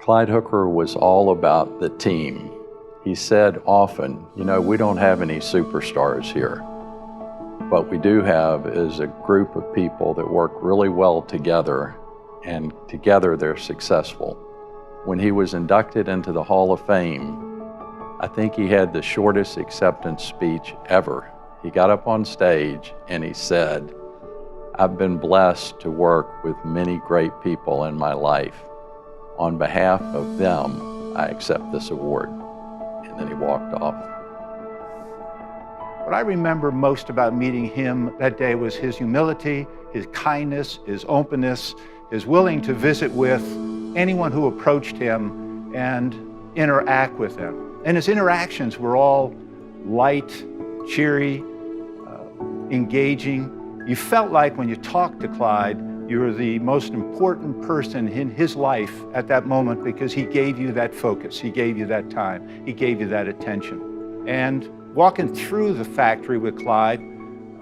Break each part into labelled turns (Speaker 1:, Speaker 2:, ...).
Speaker 1: Clyde Hooker was all about the team. He said often, you know, we don't have any superstars here. What we do have is a group of people that work really well together, and together they're successful. When he was inducted into the Hall of Fame, I think he had the shortest acceptance speech ever. He got up on stage and he said, "I've been blessed to work with many great people in my life. On behalf of them, I accept this award." And then he walked off.
Speaker 2: What I remember most about meeting him that day was his humility, his kindness, his openness, his willing to visit with anyone who approached him and interact with him. And his interactions were all light, cheery, engaging. You felt like when you talked to Clyde, you were the most important person in his life at that moment because he gave you that focus, he gave you that time, he gave you that attention. And walking through the factory with Clyde,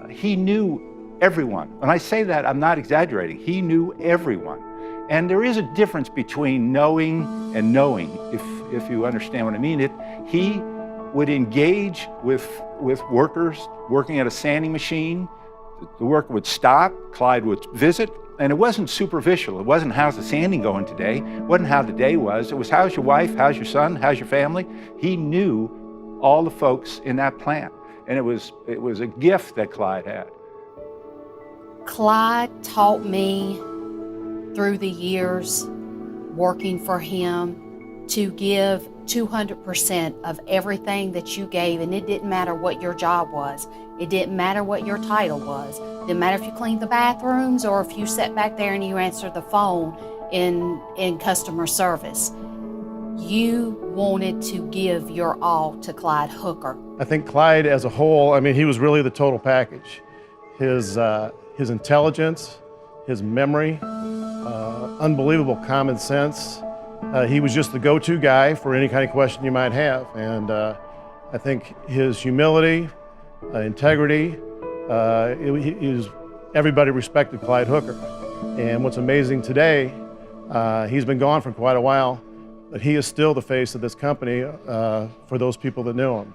Speaker 2: he knew everyone. When I say that, I'm not exaggerating. He knew everyone. And there is a difference between knowing and knowing, if you understand what I mean. He would engage with workers working at a sanding machine. The worker would stop, Clyde would visit, and it wasn't superficial. It wasn't, how's the sanding going today? It wasn't how the day was. It was, how's your wife? How's your son? How's your family? He knew all the folks in that plant. And it was a gift that Clyde had.
Speaker 3: Clyde taught me through the years working for him to give 200% of everything that you gave, and it didn't matter what your job was. It didn't matter what your title was. It didn't matter if you cleaned the bathrooms or if you sat back there and you answered the phone in customer service. You wanted to give your all to Clyde Hooker.
Speaker 4: I think Clyde as a whole, I mean, he was really the total package. His intelligence, his memory, unbelievable common sense. He was just the go-to guy for any kind of question you might have. And I think his humility, integrity, everybody respected Clyde Hooker. And what's amazing today, he's been gone for quite a while, but he is still the face of this company for those people that knew him.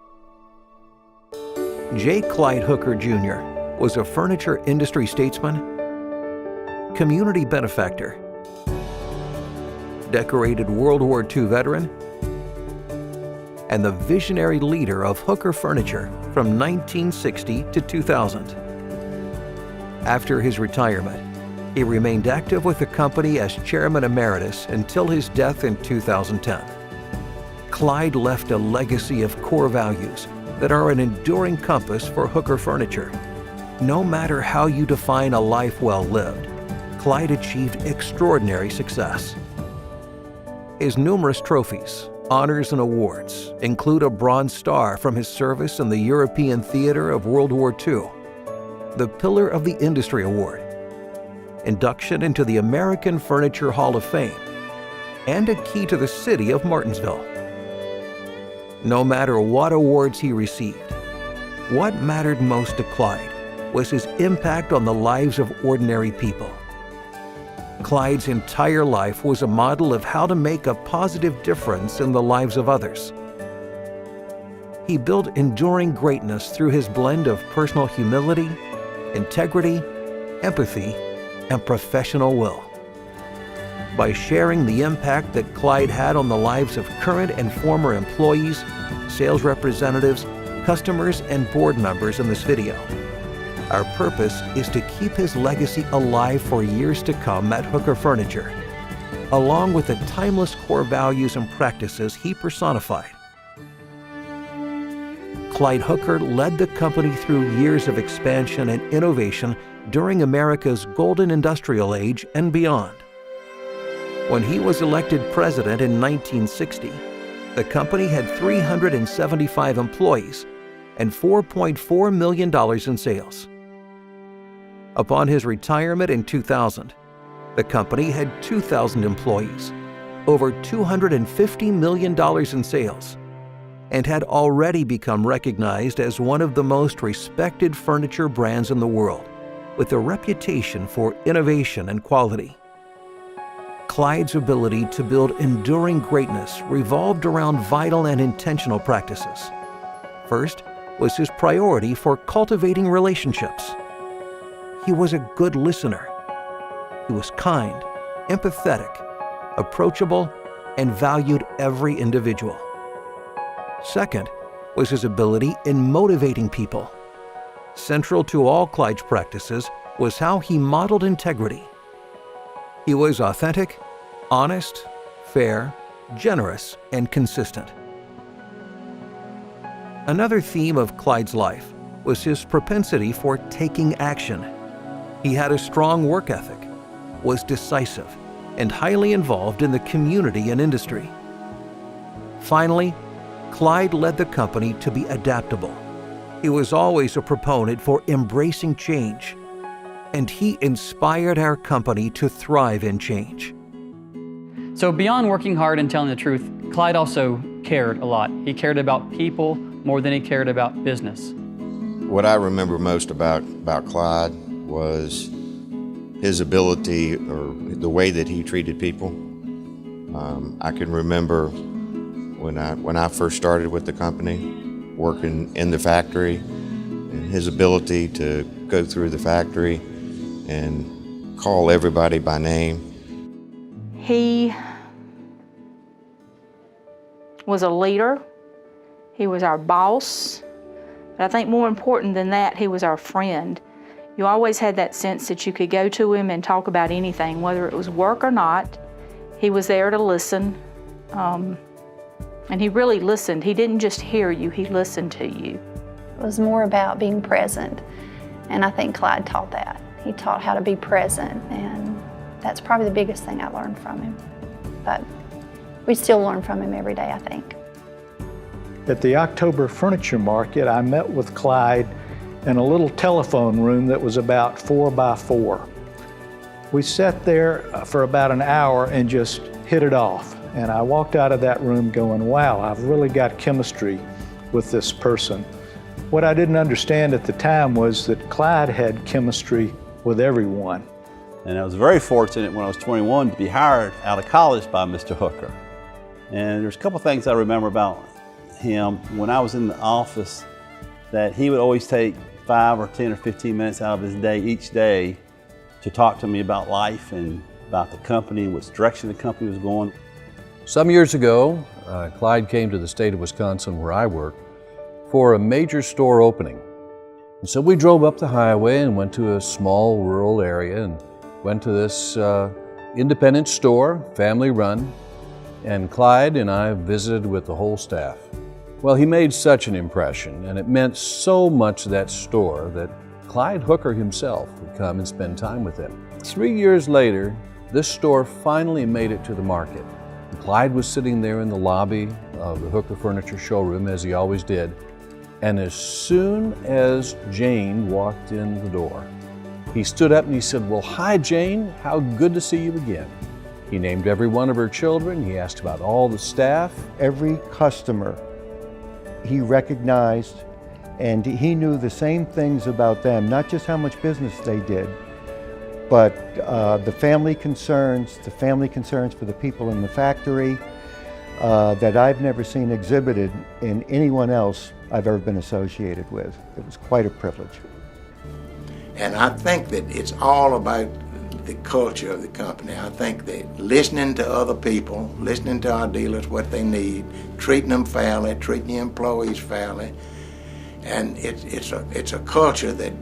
Speaker 5: J. Clyde Hooker Jr. was a furniture industry statesman, community benefactor, decorated World War II veteran, and the visionary leader of Hooker Furniture from 1960 to 2000. After his retirement, he remained active with the company as chairman emeritus until his death in 2010. Clyde left a legacy of core values that are an enduring compass for Hooker Furniture. No matter how you define a life well lived, Clyde achieved extraordinary success. His numerous trophies, honors, and awards include a Bronze Star from his service in the European Theater of World War II, the Pillar of the Industry Award, induction into the American Furniture Hall of Fame, and a key to the city of Martinsville. No matter what awards he received, what mattered most to Clyde was his impact on the lives of ordinary people. Clyde's entire life was a model of how to make a positive difference in the lives of others. He built enduring greatness through his blend of personal humility, integrity, empathy, and professional will. By sharing the impact that Clyde had on the lives of current and former employees, sales representatives, customers, and board members in this video, our purpose is to keep his legacy alive for years to come at Hooker Furniture, along with the timeless core values and practices he personified. Clyde Hooker led the company through years of expansion and innovation during America's golden industrial age and beyond. When he was elected president in 1960, the company had 375 employees and $4.4 million in sales. Upon his retirement in 2000, the company had 2,000 employees, over $250 million in sales, and had already become recognized as one of the most respected furniture brands in the world, with a reputation for innovation and quality. Clyde's ability to build enduring greatness revolved around vital and intentional practices. First was his priority for cultivating relationships. He was a good listener. He was kind, empathetic, approachable, and valued every individual. Second was his ability in motivating people. Central to all Clyde's practices was how he modeled integrity. He was authentic, honest, fair, generous, and consistent. Another theme of Clyde's life was his propensity for taking action. He had a strong work ethic, was decisive, and highly involved in the community and industry. Finally, Clyde led the company to be adaptable. He was always a proponent for embracing change, and he inspired our company to thrive in change.
Speaker 6: So beyond working hard and telling the truth, Clyde also cared a lot. He cared about people more than he cared about business.
Speaker 7: What I remember most about Clyde was his ability, or the way that he treated people. I can remember when I first started with the company, working in the factory, and his ability to go through the factory and call everybody by name.
Speaker 8: He was a leader. He was our boss. But I think more important than that, he was our friend. You always had that sense that you could go to him and talk about anything, whether it was work or not. He was there to listen. And he really listened. He didn't just hear you, he listened to you.
Speaker 9: It was more about being present, and I think Clyde taught that. He taught how to be present, and that's probably the biggest thing I learned from him. But we still learn from him every day, I think.
Speaker 2: At the October Furniture Market, I met with Clyde in a little telephone room that was about 4 by 4. We sat there for about an hour and just hit it off. And I walked out of that room going, wow, I've really got chemistry with this person. What I didn't understand at the time was that Clyde had chemistry with everyone.
Speaker 10: And I was very fortunate when I was 21 to be hired out of college by Mr. Hooker. And there's a couple things I remember about him when I was in the office, that he would always take 5 or 10 or 15 minutes out of his day each day to talk to me about life and about the company, which direction the company was going.
Speaker 1: Some years ago, Clyde came to the state of Wisconsin, where I work, for a major store opening. And so we drove up the highway and went to a small rural area and went to this independent store, family run, and Clyde and I visited with the whole staff. Well, he made such an impression, and it meant so much to that store that Clyde Hooker himself would come and spend time with him. 3 years later, this store finally made it to the market. Clyde was sitting there in the lobby of the Hooker Furniture showroom, as he always did, and as soon as Jane walked in the door, he stood up and he said, "Well, hi Jane, how good to see you again." He named every one of her children, he asked about all the staff.
Speaker 11: Every customer he recognized, and he knew the same things about them, not just how much business they did, but the family concerns for the people in the factory that I've never seen exhibited in anyone else I've ever been associated with. It was quite a privilege.
Speaker 12: And I think that it's all about the culture of the company. I think that listening to other people, listening to our dealers, what they need, treating them fairly, treating the employees fairly, and it's a culture that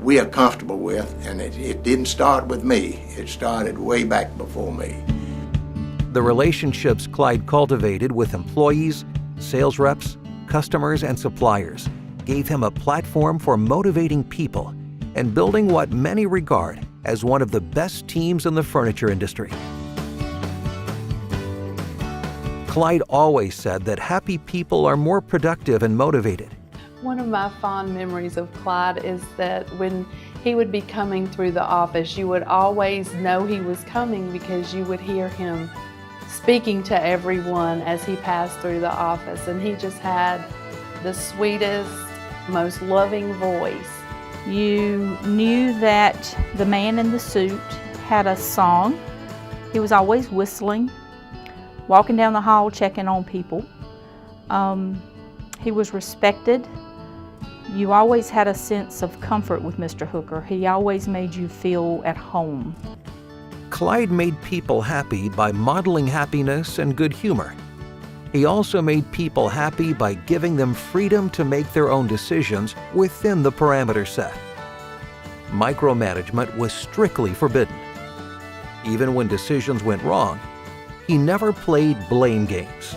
Speaker 12: we are comfortable with, and it didn't start with me. It started way back before me.
Speaker 5: The relationships Clyde cultivated with employees, sales reps, customers, and suppliers gave him a platform for motivating people and building what many regard as one of the best teams in the furniture industry. Clyde always said that happy people are more productive and motivated.
Speaker 13: One of my fond memories of Clyde is that when he would be coming through the office, you would always know he was coming because you would hear him speaking to everyone as he passed through the office, and he just had the sweetest, most loving voice.
Speaker 8: You knew that the man in the suit had a song He was always whistling, walking down the hall checking on people. He was respected. You always had a sense of comfort with Mr. Hooker. He always made you feel at home.
Speaker 5: Clyde made people happy by modeling happiness and good humor. He also made people happy by giving them freedom to make their own decisions within the parameter set. Micromanagement was strictly forbidden. Even when decisions went wrong, he never played blame games.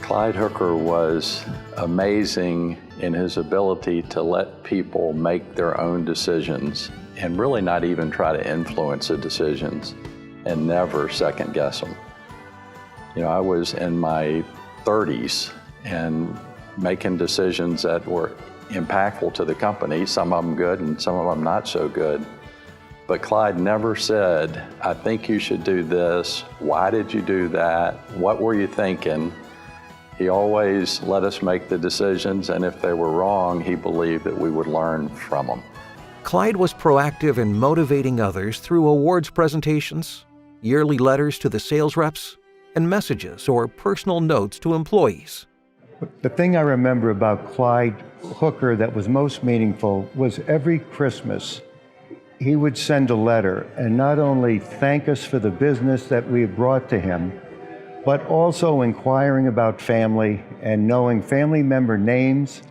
Speaker 1: Clyde Hooker was amazing in his ability to let people make their own decisions and really not even try to influence the decisions and never second guess them. You know, I was in my 30s and making decisions that were impactful to the company, some of them good and some of them not so good. But Clyde never said, I think you should do this. Why did you do that? What were you thinking? He always let us make the decisions, and if they were wrong, he believed that we would learn from them.
Speaker 5: Clyde was proactive in motivating others through awards presentations, yearly letters to the sales reps, and messages or personal notes to employees.
Speaker 11: The thing I remember about Clyde Hooker that was most meaningful was every Christmas, he would send a letter and not only thank us for the business that we brought to him, but also inquiring about family and knowing family member names.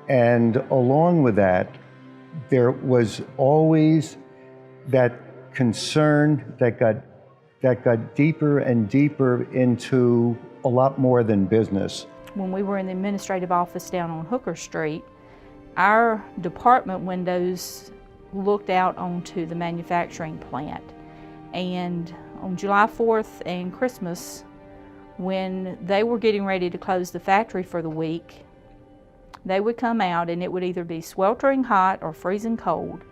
Speaker 11: And along with that, there was always that concern that got deeper and deeper into a lot more than business.
Speaker 8: When we were in the administrative office down on Hooker Street, our department windows looked out onto the manufacturing plant. And on July 4th and Christmas, when they were getting ready to close the factory for the week, they would come out and it would either be sweltering hot or freezing cold.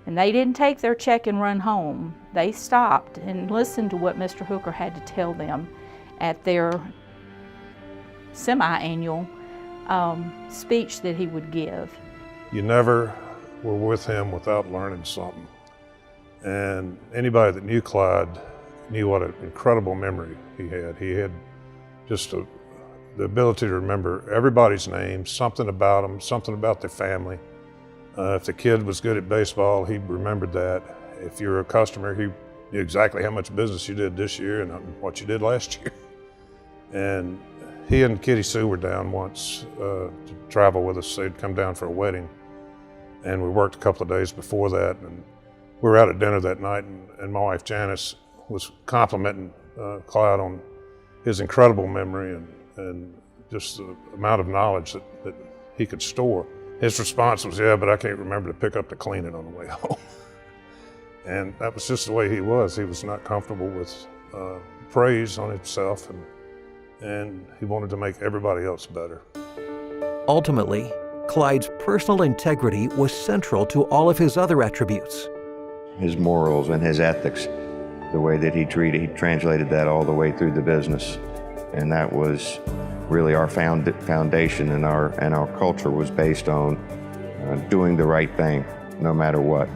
Speaker 8: And they didn't take their check and run home. They stopped and listened to what Mr. Hooker had to tell them at their semi-annual speech that he would give.
Speaker 14: You never were with him without learning something. And anybody that knew Clyde knew what an incredible memory he had. He had just the ability to remember everybody's name, something about them, something about their family. If the kid was good at baseball, he remembered that. If you were a customer, he knew exactly how much business you did this year and what you did last year. And he and Kitty Sue were down once to travel with us. They'd come down for a wedding. And we worked a couple of days before that. And we were out at dinner that night, and my wife Janice was complimenting Clyde on his incredible memory and just the amount of knowledge that he could store. His response was, yeah, but I can't remember to pick up the cleaning on the way home. And that was just the way he was. He was not comfortable with praise on himself, and he wanted to make everybody else better.
Speaker 5: Ultimately, Clyde's personal integrity was central to all of his other attributes.
Speaker 7: His morals and his ethics, the way that he translated that all the way through the business. And that was really our foundation, and our culture was based on doing the right thing, no matter what.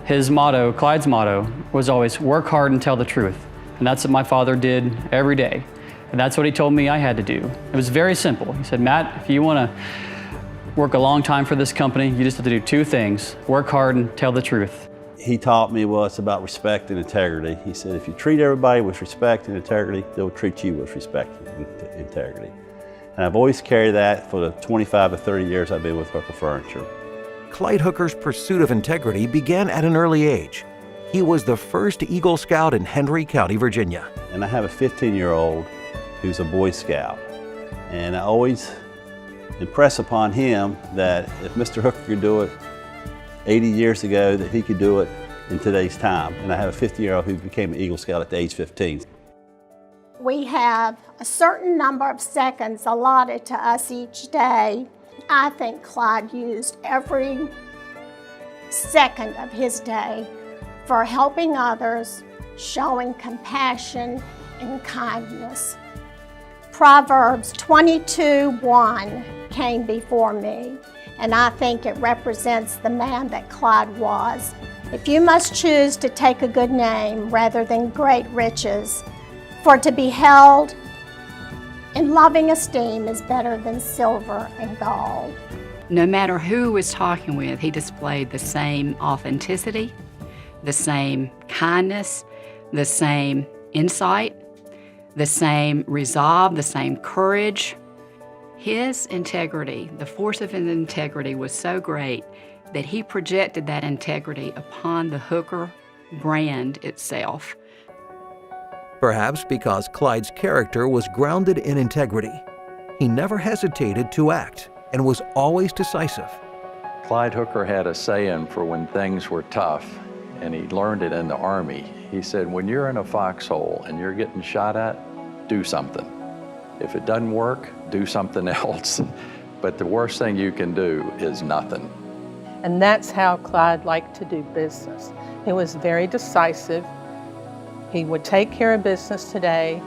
Speaker 6: His motto, Clyde's motto, was always work hard and tell the truth. And that's what my father did every day. And that's what he told me I had to do. It was very simple. He said, Matt, if you want to work a long time for this company, you just have to do two things: work hard and tell the truth.
Speaker 10: He taught me it's about respect and integrity. He said, if you treat everybody with respect and integrity, they'll treat you with respect and integrity. And I've always carried that for the 25 to 30 years I've been with Hooker Furniture.
Speaker 5: Clyde Hooker's pursuit of integrity began at an early age. He was the first Eagle Scout in Henry County, Virginia.
Speaker 10: And I have a 15-year-old who's a Boy Scout. And I always impress upon him that if Mr. Hooker could do it 80 years ago, that he could do it in today's time. And I have a 50-year-old who became an Eagle Scout at the age 15.
Speaker 15: We have a certain number of seconds allotted to us each day. I think Clyde used every second of his day for helping others, showing compassion and kindness. Proverbs 22:1 came before me. and I think it represents the man that Clyde was. If you must choose to take a good name rather than great riches, for to be held in loving esteem is better than silver and gold.
Speaker 16: No matter who he was talking with, he displayed the same authenticity, the same kindness, the same insight, the same resolve, the same courage. His integrity, the force of his integrity was so great that he projected that integrity upon the Hooker brand itself.
Speaker 5: Perhaps because Clyde's character was grounded in integrity, he never hesitated to act and was always decisive.
Speaker 1: Clyde Hooker had a saying for when things were tough, and he learned it in the Army. He said, when you're in a foxhole and you're getting shot at, do something. If it doesn't work, do something else. But the worst thing you can do is nothing.
Speaker 17: And that's how Clyde liked to do business. He was very decisive. He would take care of business today.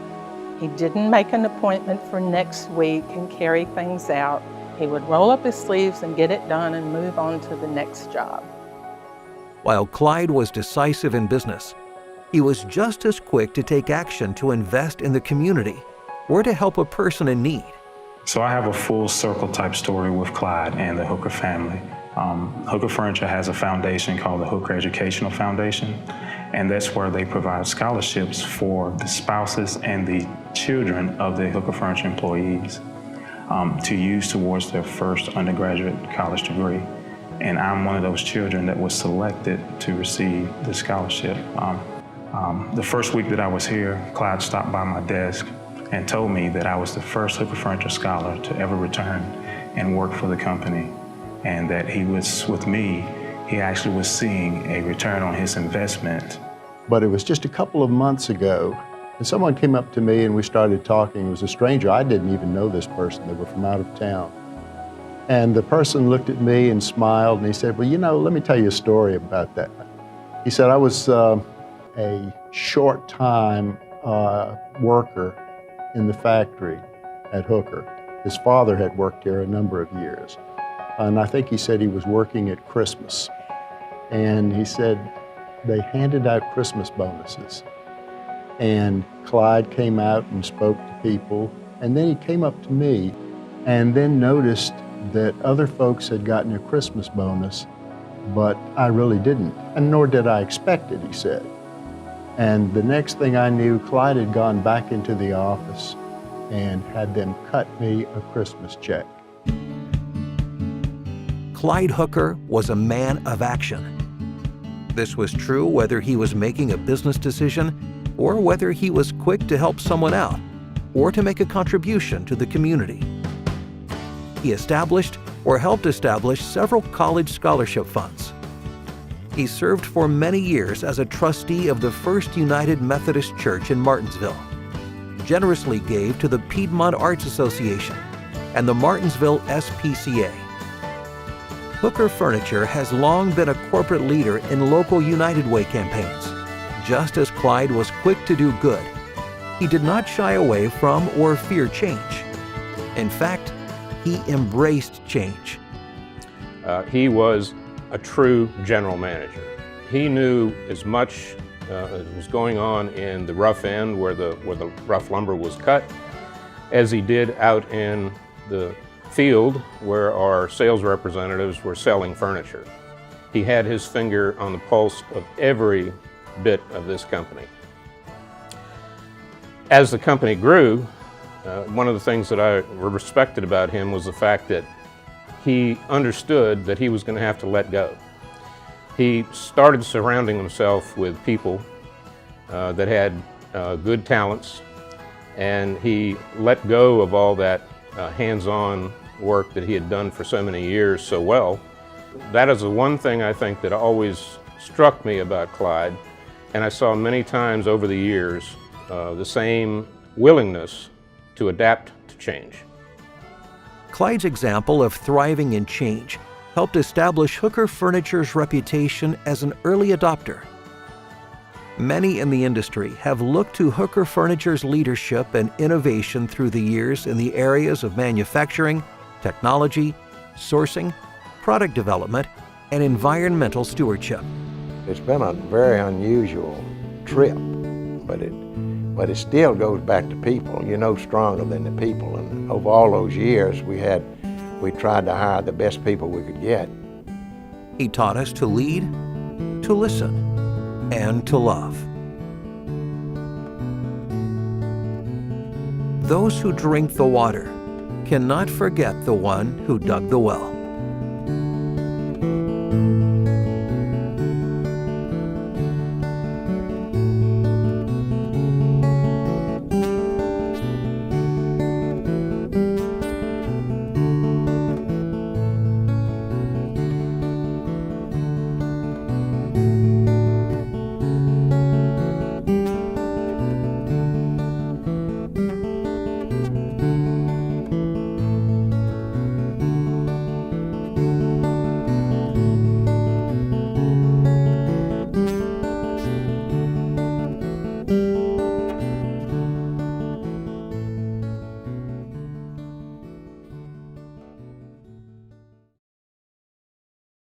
Speaker 17: He didn't make an appointment for next week and carry things out. He would roll up his sleeves and get it done and move on to the next job.
Speaker 5: While Clyde was decisive in business, he was just as quick to take action to invest in the community or to help a person in need.
Speaker 18: So I have a full circle type story with Clyde and the Hooker family. Hooker Furniture has a foundation called the Hooker Educational Foundation, and that's where they provide scholarships for the spouses and the children of the Hooker Furniture employees to use towards their first undergraduate college degree. And I'm one of those children that was selected to receive the scholarship. The first week that I was here, Clyde stopped by my desk and told me that I was the first Hooker Furniture scholar to ever return and work for the company, and that he was, with me, he actually was seeing a return on his investment.
Speaker 19: But it was just a couple of months ago, and someone came up to me and we started talking. It was a stranger. I didn't even know this person. They were from out of town. And the person looked at me and smiled, and he said, well, you know, let me tell you a story about that. He said, I was a short time worker in the factory at Hooker. His father had worked here a number of years. And I think he said he was working at Christmas. And he said they handed out Christmas bonuses. And Clyde came out and spoke to people. And then he came up to me and then noticed that other folks had gotten a Christmas bonus, but I really didn't. And nor did I expect it, he said. And the next thing I knew, Clyde had gone back into the office and had them cut me a Christmas check.
Speaker 5: Clyde Hooker was a man of action. This was true whether he was making a business decision or whether he was quick to help someone out or to make a contribution to the community. He established or helped establish several college scholarship funds. He served for many years as a trustee of the First United Methodist Church in Martinsville, generously gave to the Piedmont Arts Association and the Martinsville SPCA. Hooker Furniture has long been a corporate leader in local United Way campaigns. Just as Clyde was quick to do good, he did not shy away from or fear change. In fact, he embraced change.
Speaker 20: He was a true general manager. He knew as much as was going on in the rough end where the rough lumber was cut as he did out in the field where our sales representatives were selling furniture. He had his finger on the pulse of every bit of this company. As the company grew, one of the things that I respected about him was the fact that he understood that he was going to have to let go. He started surrounding himself with people that had good talents, and he let go of all that hands-on work that he had done for so many years so well. That is the one thing I think that always struck me about Clyde, and I saw many times over the years the same willingness to adapt to change.
Speaker 5: Clyde's example of thriving in change helped establish Hooker Furniture's reputation as an early adopter. Many in the industry have looked to Hooker Furniture's leadership and innovation through the years in the areas of manufacturing, technology, sourcing, product development, and environmental stewardship.
Speaker 12: It's been a very unusual trip, but it still goes back to people. You're no stronger than the people. And over all those years, we tried to hire the best people we could get.
Speaker 5: He taught us to lead, to listen, and to love. Those who drink the water cannot forget the one who dug the well.